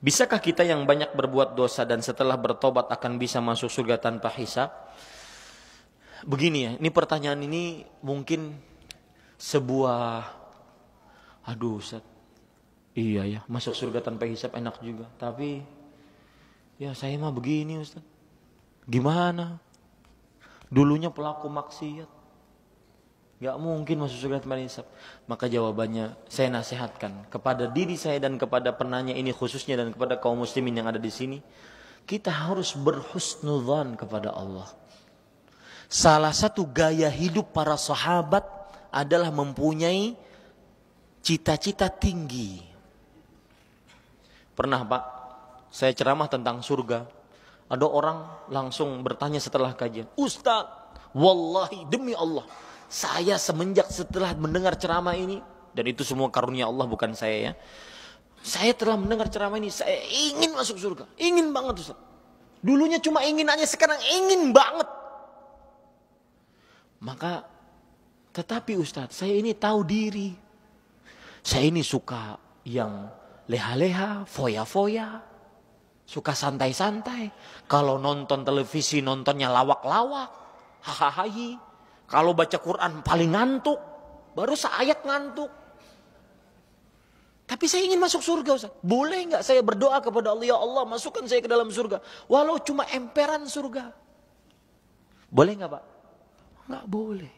Bisakah kita yang banyak berbuat dosa dan setelah bertobat akan bisa masuk surga tanpa hisab? Begini ya, ini pertanyaan ini mungkin sebuah, aduh Ustaz, iya ya, masuk surga tanpa hisab enak juga. Tapi ya saya mah begini Ustaz, gimana? Dulunya pelaku maksiat, gak mungkin masuk surga tanpa hisab. Maka jawabannya saya nasihatkan kepada diri saya dan kepada penanya ini khususnya dan kepada kaum muslimin yang ada di sini, kita harus berhusnudzan kepada Allah. Salah satu gaya hidup para sahabat adalah mempunyai cita-cita tinggi. Pernah Pak, saya ceramah tentang surga. Ada orang langsung bertanya setelah kajian, Ustaz, wallahi demi Allah, saya semenjak setelah mendengar ceramah ini, dan itu semua karunia Allah bukan saya ya, saya telah mendengar ceramah ini, saya ingin masuk surga, ingin banget Ustaz. Dulunya cuma ingin aja, sekarang ingin banget. Maka, tetapi Ustaz, saya ini tahu diri. Saya ini suka yang leha-leha, foya-foya. Suka santai-santai. Kalau nonton televisi, nontonnya lawak-lawak. Hahaha. Kalau baca Quran paling ngantuk. Baru seayat ngantuk. Tapi saya ingin masuk surga Ustaz. Boleh nggak saya berdoa kepada Allah, ya Allah masukkan saya ke dalam surga. Walau cuma emperan surga. Boleh nggak Pak? Nggak boleh.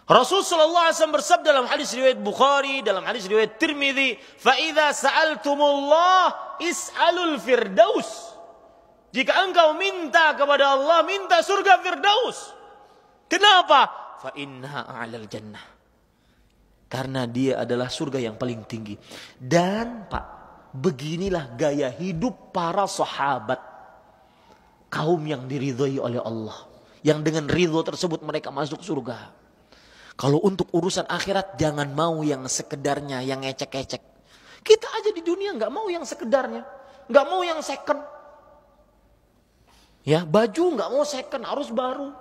Rasul sallallahu alaihi wasallam bersabda dalam hadis riwayat Bukhari, dalam hadis riwayat Tirmidzi, "Fa idza sa'altumullah is'alul firdaus." Jika engkau minta kepada Allah, minta surga firdaus. Kenapa? Fa innaha a'lal jannah. Karena dia adalah surga yang paling tinggi. Dan Pak, beginilah gaya hidup para sahabat. Kaum yang diridhai oleh Allah. Yang dengan ridho tersebut mereka masuk surga. Kalau untuk urusan akhirat jangan mau yang sekedarnya, yang ecek-ecek. Kita aja di dunia nggak mau yang sekedarnya, nggak mau yang second. Ya, baju nggak mau second, harus baru.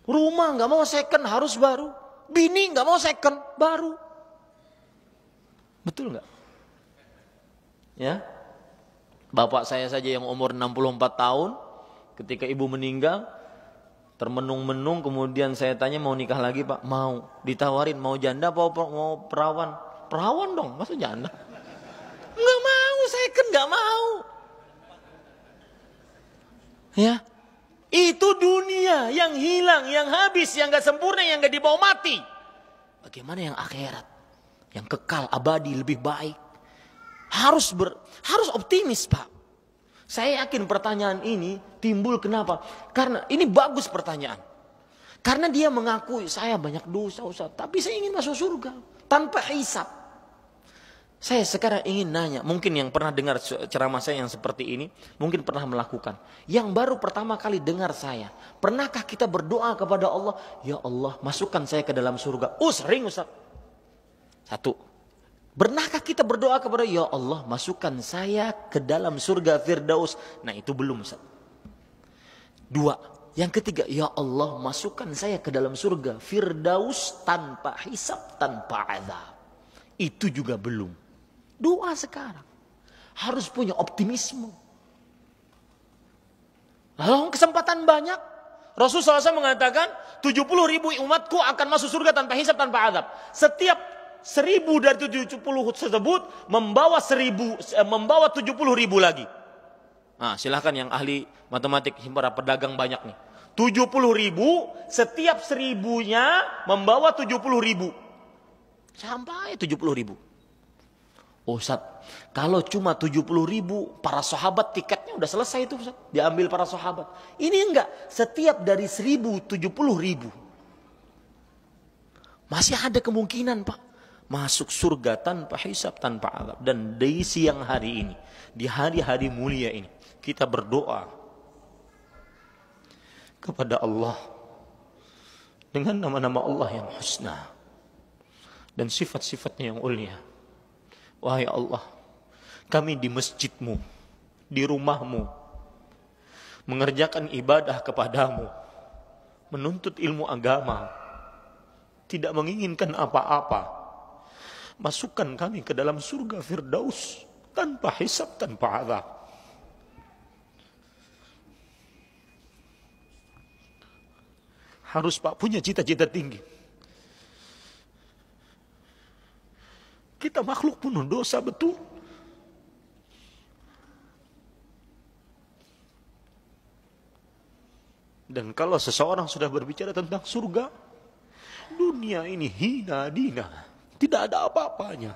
Rumah nggak mau second, harus baru. Bini nggak mau second, baru. Betul nggak? Ya, bapak saya saja yang umur 64 tahun, ketika ibu meninggal, termenung-menung, kemudian saya tanya mau nikah lagi Pak? Mau. Ditawarin mau janda apa mau perawan? Perawan dong, masa janda? Nggak mau, second nggak mau. Ya, itu dunia yang hilang, yang habis, yang nggak sempurna, yang nggak dibawa mati. Bagaimana yang akhirat, yang kekal, abadi, lebih baik? Harus optimis Pak. Saya yakin pertanyaan ini timbul kenapa? Karena ini bagus pertanyaan. Karena dia mengakui saya banyak dosa Ustaz, tapi saya ingin masuk surga tanpa hisab. Saya sekarang ingin nanya, mungkin yang pernah dengar ceramah saya yang seperti ini, mungkin pernah melakukan. Yang baru pertama kali dengar saya, pernahkah kita berdoa kepada Allah, ya Allah masukkan saya ke dalam surga? Sering Ustaz. Satu. Pernahkah kita berdoa kepada ya Allah masukkan saya ke dalam surga Firdaus? Nah itu belum Ustaz. Dua. Yang ketiga, ya Allah masukkan saya ke dalam surga Firdaus tanpa hisab, tanpa azab. Itu juga belum. Doa sekarang. Harus punya optimisme. Lalu kesempatan banyak. Rasulullah SAW mengatakan 70.000 umatku akan masuk surga tanpa hisab, tanpa azab. Setiap 1.000 dari 70 tersebut membawa 70.000 lagi. Nah, silahkan yang ahli matematik, para pedagang banyak nih. 70.000, setiap 1.000-nya membawa 70.000. Sampai 70.000. Oh Ustaz, kalau cuma 70.000, para sahabat tiketnya udah selesai itu Ustaz. Diambil para sahabat. Ini enggak, setiap dari 1.000, 70.000. Masih ada kemungkinan Pak. Masuk surga tanpa hisab, tanpa azab. Dan di siang hari ini, di hari-hari mulia ini, kita berdoa kepada Allah dengan nama-nama Allah yang husna dan sifat-sifatnya yang ulia. Wahai Allah, kami di masjidmu, di rumahmu, mengerjakan ibadah kepadamu, menuntut ilmu agama, tidak menginginkan apa-apa. Masukkan kami ke dalam surga Firdaus tanpa hisab, tanpa azab. Harus Pak punya cita-cita tinggi. Kita makhluk penuh dosa, betul. Dan kalau seseorang sudah berbicara tentang surga, dunia ini hina dina, tidak ada apa-apanya.